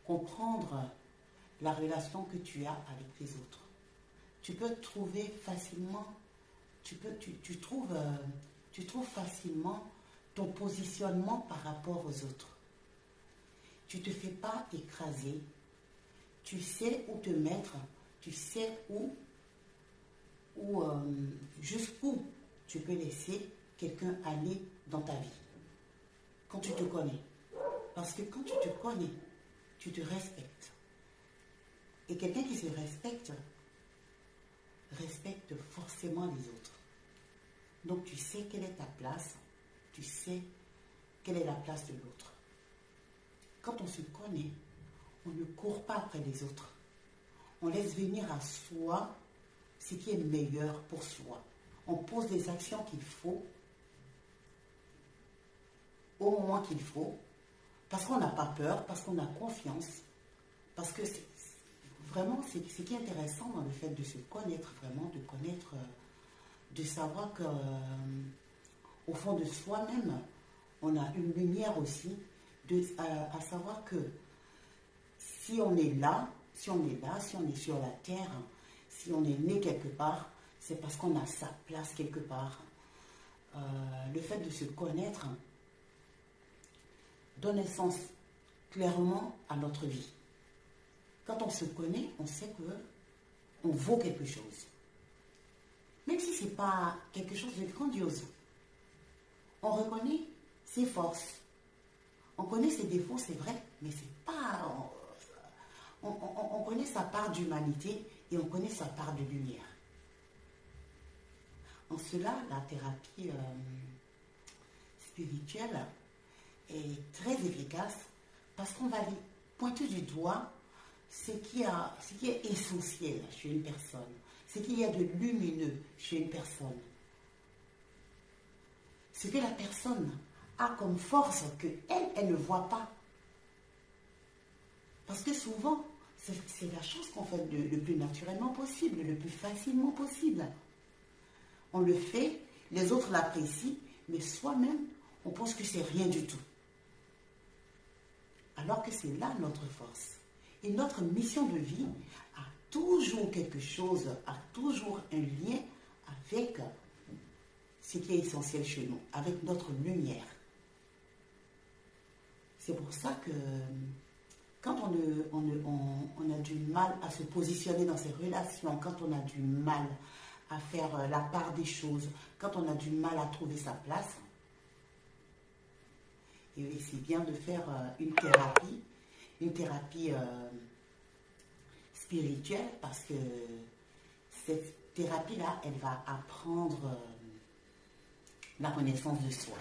comprendre la relation que tu as avec les autres. Tu peux trouver facilement, tu trouves facilement ton positionnement par rapport aux autres. Tu ne te fais pas écraser. Tu sais où te mettre. Tu sais jusqu'où tu peux laisser quelqu'un aller dans ta vie. Quand tu te connais. Parce que quand tu te connais, tu te respectes. Et quelqu'un qui se respecte forcément les autres. Donc tu sais quelle est ta place, tu sais quelle est la place de l'autre. Quand on se connaît, on ne court pas après les autres. On laisse venir à soi ce qui est meilleur pour soi. On pose les actions qu'il faut au moment qu'il faut, parce qu'on n'a pas peur, parce qu'on a confiance, parce que vraiment, ce qui est intéressant dans le fait de se connaître, vraiment, de connaître, de savoir qu'au fond de soi-même, on a une lumière aussi, à savoir que si on est là, si on est sur la terre, si on est né quelque part, c'est parce qu'on a sa place quelque part. Le fait de se connaître donne un sens clairement à notre vie. Quand on se connaît, on sait qu'on vaut quelque chose. Même si ce n'est pas quelque chose de grandiose. On reconnaît ses forces. On connaît ses défauts, c'est vrai, mais c'est pas... On connaît sa part d'humanité et on connaît sa part de lumière. En cela, la thérapie spirituelle est très efficace parce qu'on va pointer du doigt ce qui est essentiel chez une personne, ce qu'il y a de lumineux chez une personne, ce que la personne a comme force qu'elle ne voit pas. Parce que souvent, c'est la chose qu'on fait le plus naturellement possible, le plus facilement possible. On le fait, les autres l'apprécient, mais soi-même, on pense que c'est rien du tout. Alors que c'est là notre force. Et notre mission de vie a toujours quelque chose, a toujours un lien avec ce qui est essentiel chez nous, avec notre lumière. C'est pour ça que quand on a du mal à se positionner dans ses relations, quand on a du mal à faire la part des choses, quand on a du mal à trouver sa place, et c'est bien de faire une thérapie spirituelle, parce que cette thérapie-là, elle va apprendre la connaissance de soi.